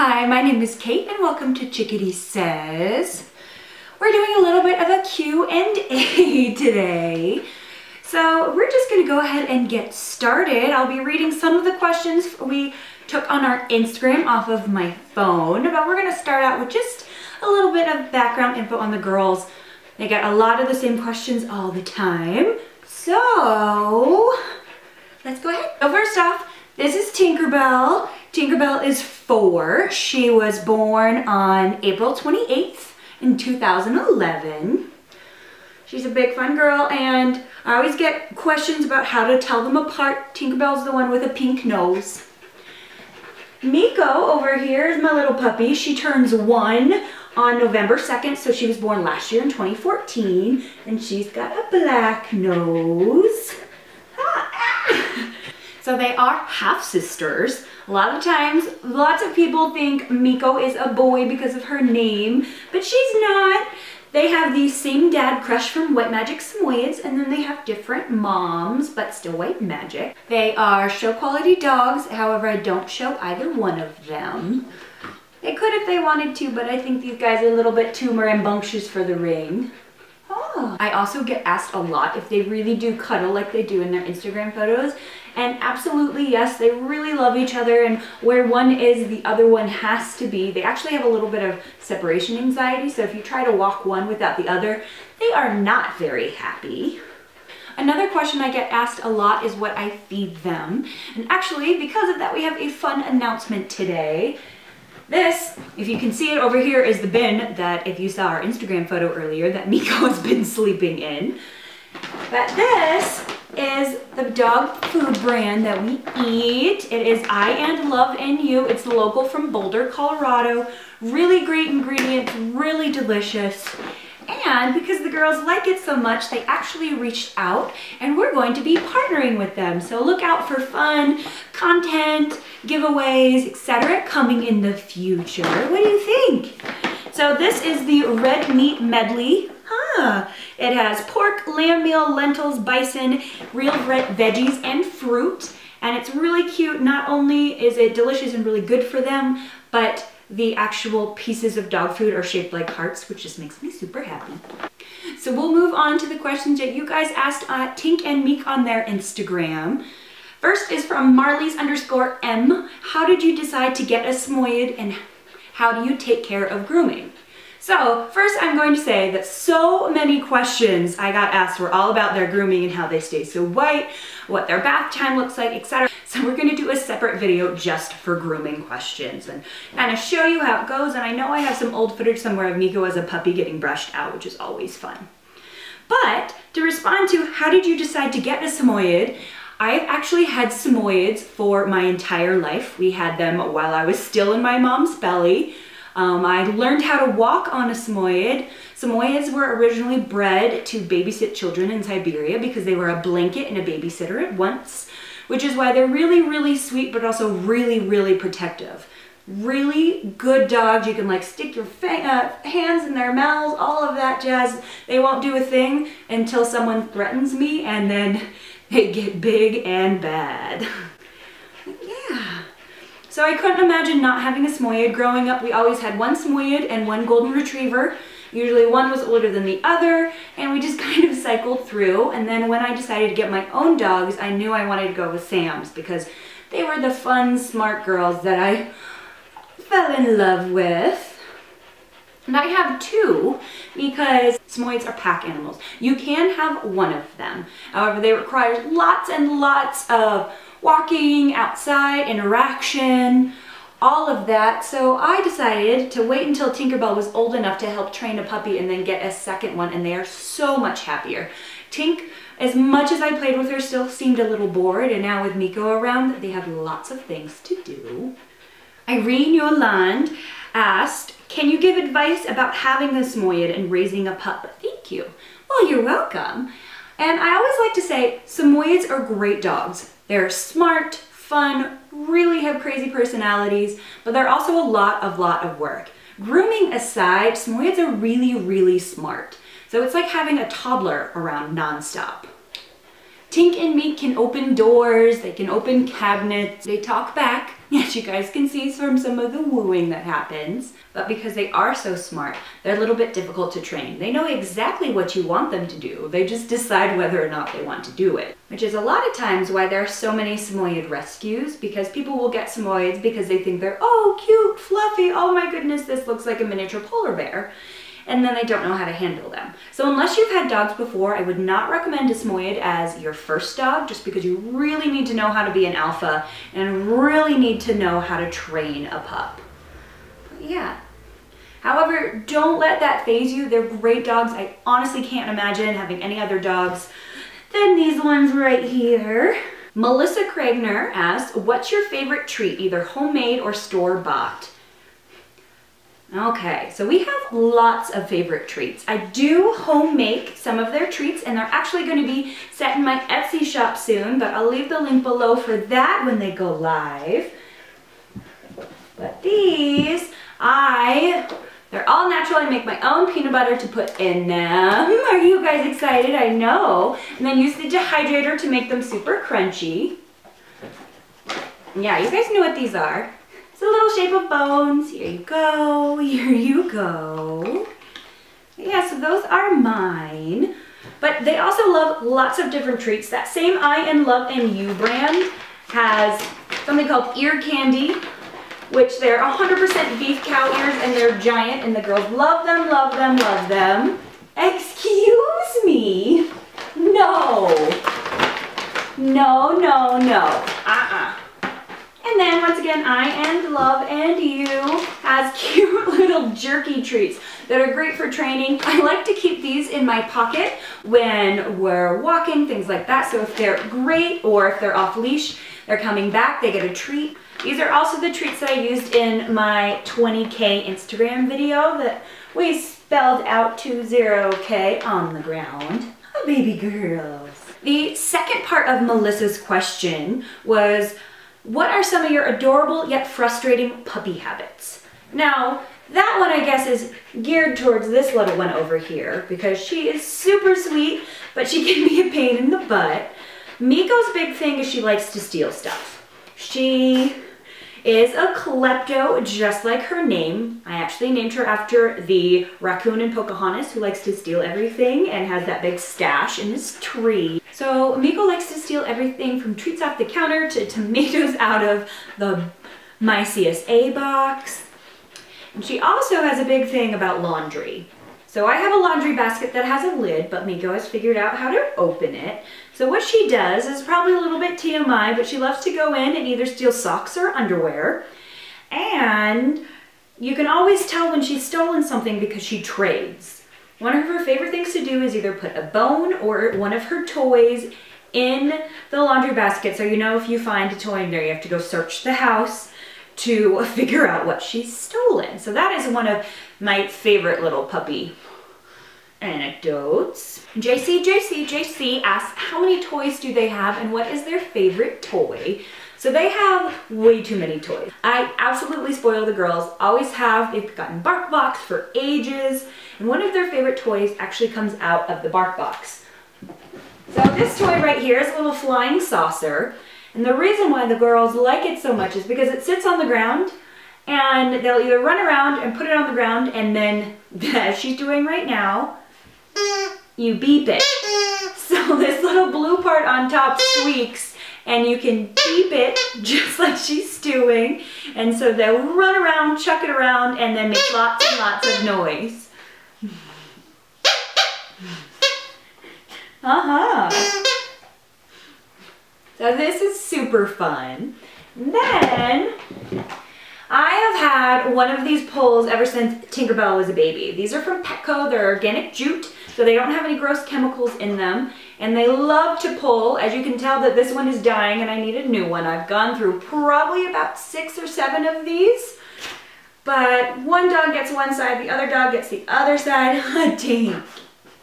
Hi, my name is Kate and welcome to Chickadee Says. We're doing a little bit of a Q&A today. So we're just gonna go ahead and get started. I'll be reading some of the questions we took on our Instagram off of my phone, but we're gonna start out with just a little bit of background info on the girls. They get a lot of the same questions all the time. So let's go ahead. So first off, this is Tinkerbell. Tinkerbell is 4. She was born on April 28th in 2011. She's a big fun girl, and I always get questions about how to tell them apart. Tinkerbell's the one with a pink nose. Miko over here is my little puppy. She turns 1 on November 2nd, so she was born last year in 2014, and she's got a black nose. So they are half-sisters. A lot of times, lots of people think Miko is a boy because of her name, but she's not. They have the same dad, Crush from White Magic Samoyeds, and then they have different moms, but still White Magic. They are show quality dogs, however, I don't show either one of them. They could if they wanted to, but I think these guys are a little bit too rambunctious for the ring. Oh. I also get asked a lot if they really do cuddle like they do in their Instagram photos. And absolutely, yes, they really love each other, and where one is, the other one has to be. They actually have a little bit of separation anxiety, so if you try to walk one without the other, they are not very happy. Another question I get asked a lot is what I feed them. And actually, because of that, we have a fun announcement today. This, if you can see it over here, is the bin that, if you saw our Instagram photo earlier, that Miko has been sleeping in. But this is the dog food brand that we eat. It is I and Love and You. It's local from Boulder, Colorado. Really great ingredients, really delicious. And because the girls like it so much, they actually reached out and we're going to be partnering with them. So look out for fun, content, giveaways, etc. coming in the future. What do you think? So this is the Red Meat Medley. It has pork, lamb meal, lentils, bison, real red veggies, and fruit. And it's really cute. Not only is it delicious and really good for them, but the actual pieces of dog food are shaped like hearts, which just makes me super happy. So we'll move on to the questions that you guys asked Tink and Meek on their Instagram. First is from Marlies_M. How did you decide to get a Samoyed, and how do you take care of grooming? So first I'm going to say that so many questions I got asked were all about their grooming and how they stay so white, what their bath time looks like, etc. So we're going to do a separate video just for grooming questions and kind of show you how it goes. And I know I have some old footage somewhere of Miko as a puppy getting brushed out, which is always fun. But to respond to how did you decide to get a Samoyed, I've actually had Samoyeds for my entire life. We had them while I was still in my mom's belly. I learned how to walk on a Samoyed. Samoyeds were originally bred to babysit children in Siberia because they were a blanket and a babysitter at once, which is why they're really, really sweet, but also really, really protective. Really good dogs. You can like stick your hands in their mouths, all of that jazz. They won't do a thing until someone threatens me, and then they get big and bad. Yeah. So I couldn't imagine not having a Samoyed. Growing up, we always had one Samoyed and one Golden Retriever. Usually one was older than the other, and we just kind of cycled through. And then when I decided to get my own dogs, I knew I wanted to go with Sam's because they were the fun, smart girls that I fell in love with. And I have 2 because Samoyeds are pack animals. You can have one of them. However, they require lots and lots of walking, outside, interaction, all of that. So I decided to wait until Tinkerbell was old enough to help train a puppy and then get a second one, and they are so much happier. Tink, as much as I played with her, still seemed a little bored, and now with Miko around, they have lots of things to do. Irene Yolande asked, can you give advice about having a Samoyed and raising a pup? Thank you. Well, you're welcome. And I always like to say, Samoyeds are great dogs. They're smart, fun, really have crazy personalities, but they're also a lot of work. Grooming aside, Samoyeds are really, really smart. So it's like having a toddler around nonstop. Tink and Meek can open doors, they can open cabinets, they talk back, Yes, you guys can see from some of the wooing that happens. But because they are so smart, they're a little bit difficult to train. They know exactly what you want them to do. They just decide whether or not they want to do it. Which is a lot of times why there are so many Samoyed rescues, because people will get Samoyeds because they think they're, oh, cute, fluffy, oh my goodness, this looks like a miniature polar bear. And then they don't know how to handle them. So unless you've had dogs before, I would not recommend a Samoyed as your first dog, just because you really need to know how to be an alpha and really need to know how to train a pup. But yeah. However, don't let that faze you. They're great dogs. I honestly can't imagine having any other dogs than these ones right here. Melissa Kragner asks, what's your favorite treat, either homemade or store-bought? Okay, so we have lots of favorite treats. I do home make some of their treats, and they're actually going to be set in my Etsy shop soon, but I'll leave the link below for that when they go live. But these, they're all natural. I make my own peanut butter to put in them. Are you guys excited? I know. And then use the dehydrator to make them super crunchy. Yeah, you guys know what these are. It's a little shape of bones. Here you go. Here you go. Yeah, so those are mine. But they also love lots of different treats. That same I and Love and You brand has something called ear candy, which they're 100% beef cow ears, and they're giant, and the girls love them, love them, love them. Excuse me. No. No, no, no. And then once again, I and Love and You has cute little jerky treats that are great for training. I like to keep these in my pocket when we're walking, things like that. So if they're great or if they're off leash, they're coming back, they get a treat. These are also the treats that I used in my 20K Instagram video that we spelled out 20K on the ground. Oh, baby girls. The second part of Melissa's question was, what are some of your adorable yet frustrating puppy habits? Now, that one I guess is geared towards this little one over here because she is super sweet, but she can be a pain in the butt. Miko's big thing is she likes to steal stuff. She is a klepto, just like her name. I actually named her after the raccoon in Pocahontas who likes to steal everything and has that big stash in his tree. So Miko likes to steal everything from treats off the counter to tomatoes out of my CSA box. And she also has a big thing about laundry. So I have a laundry basket that has a lid, but Miko has figured out how to open it. So what she does is probably a little bit TMI, but she loves to go in and either steal socks or underwear. And you can always tell when she's stolen something because she trades. One of her favorite things to do is either put a bone or one of her toys in the laundry basket. So you know if you find a toy in there, you have to go search the house to figure out what she's stolen. So that is one of my favorite little puppy anecdotes. JC asks, how many toys do they have and what is their favorite toy? So they have way too many toys. I absolutely spoil the girls. Always have. They've gotten Bark Box for ages. And one of their favorite toys actually comes out of the Bark Box. So this toy right here is a little flying saucer. And the reason why the girls like it so much is because it sits on the ground and they'll either run around and put it on the ground and then, as she's doing right now, you beep it. So this little blue part on top squeaks and you can beep it just like she's doing. And so they'll run around, chuck it around, and then make lots and lots of noise. So this is super fun. And then I have had one of these poles ever since Tinkerbell was a baby. These are from Petco. They're organic jute, so they don't have any gross chemicals in them. And they love to pull. As you can tell that this one is dying and I need a new one. I've gone through probably about 6 or 7 of these. But one dog gets one side, the other dog gets the other side. Dang.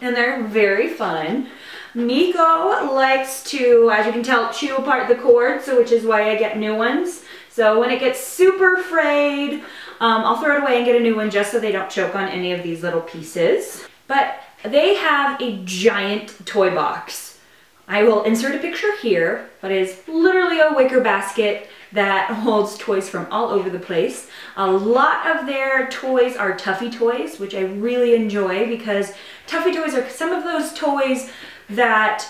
And they're very fun. Miko likes to, as you can tell, chew apart the cord, so which is why I get new ones. So when it gets super frayed, I'll throw it away and get a new one just so they don't choke on any of these little pieces. But they have a giant toy box I will insert a picture here, but it is literally a wicker basket that holds toys from all over the place. A lot of their toys are Tuffy toys, which I really enjoy because Tuffy toys are some of those toys that,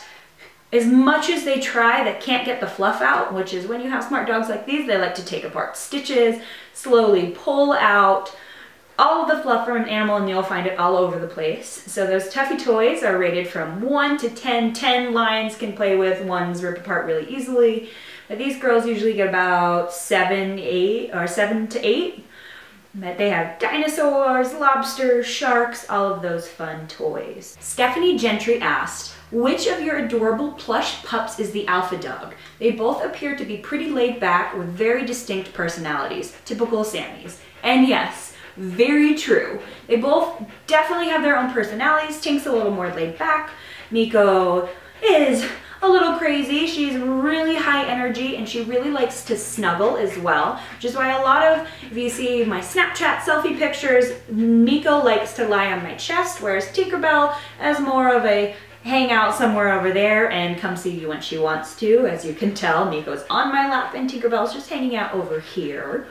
as much as they try, that can't get the fluff out, which is when you have smart dogs like these, they like to take apart stitches, slowly pull out all of the fluff from an animal, and you'll find it all over the place. So those Tuffy toys are rated from 1 to 10. 10 lions can play with, ones rip apart really easily. But these girls usually get about 7 to 8. But they have dinosaurs, lobsters, sharks, all of those fun toys. Stephanie Gentry asked, which of your adorable plush pups is the alpha dog? They both appear to be pretty laid back with very distinct personalities, typical Sammys. And yes, very true. They both definitely have their own personalities. Tink's a little more laid back. Miko is a little crazy. She's really high energy and she really likes to snuggle as well, which is why a lot of, if you see my Snapchat selfie pictures, Miko likes to lie on my chest, whereas Tinkerbell is more of a hang out somewhere over there and come see you when she wants to. As you can tell, Miko's on my lap and Tinkerbell's just hanging out over here.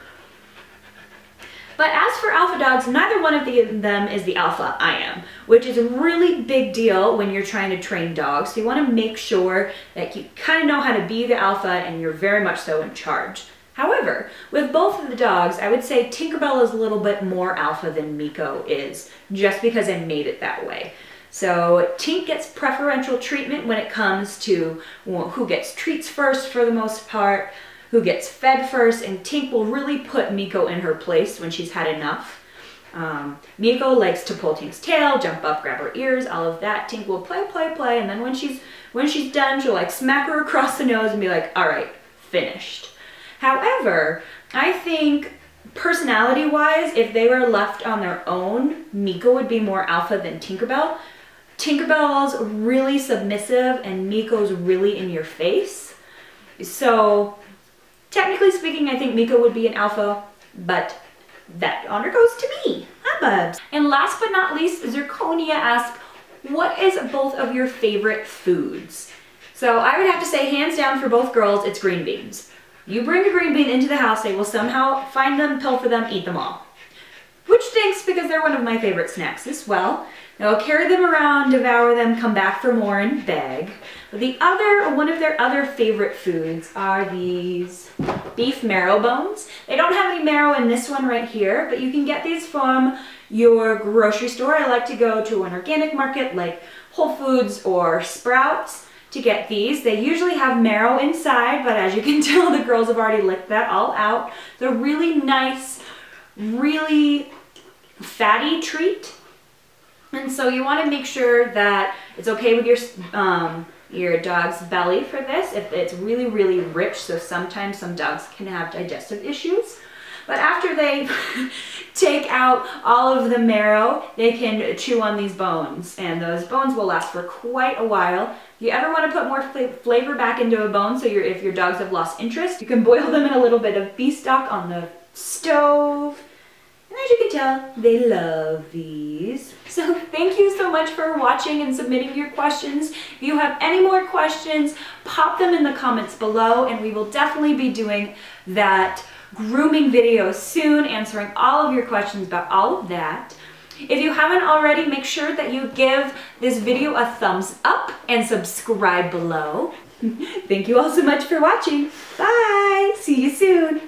But as for alpha dogs, neither one of them is the alpha I am, which is a really big deal when you're trying to train dogs. So you want to make sure that you kind of know how to be the alpha and you're very much so in charge. However, with both of the dogs, I would say Tinkerbell is a little bit more alpha than Miko is, just because I made it that way. So Tink gets preferential treatment when it comes to who gets treats first for the most part, who gets fed first, and Tink will really put Miko in her place when she's had enough. Miko likes to pull Tink's tail, jump up, grab her ears, all of that. Tink will play, play, play, and then when she's done, she'll like smack her across the nose and be like, all right, finished. However, I think personality-wise, if they were left on their own, Miko would be more alpha than Tinkerbell. Tinkerbell's really submissive and Miko's really in your face. So technically speaking, I think Miko would be an alpha, but that honor goes to me. Hi, bubs. And last but not least, Zirconia asked, what is both of your favorite foods? So I would have to say, hands down for both girls, it's green beans. You bring a green bean into the house, they will somehow find them, pilfer them, eat them all. Which stinks because they're one of my favorite snacks as well. They'll carry them around, devour them, come back for more and beg. But one of their other favorite foods are these beef marrow bones. They don't have any marrow in this one right here, but you can get these from your grocery store. I like to go to an organic market like Whole Foods or Sprouts to get these. They usually have marrow inside, but as you can tell, the girls have already licked that all out. They're really nice, really fatty treat. And so you want to make sure that it's okay with your dog's belly for this. If it's really, really rich, so sometimes some dogs can have digestive issues. But after they take out all of the marrow, they can chew on these bones, and those bones will last for quite a while. If you ever want to put more flavor back into a bone, so if your dogs have lost interest, you can boil them in a little bit of beef stock on the stove. And as you can tell, they love these. So thank you so much for watching and submitting your questions. If you have any more questions, pop them in the comments below, and we will definitely be doing that grooming video soon, answering all of your questions about all of that. If you haven't already, make sure that you give this video a thumbs up and subscribe below. Thank you all so much for watching. Bye! See you soon!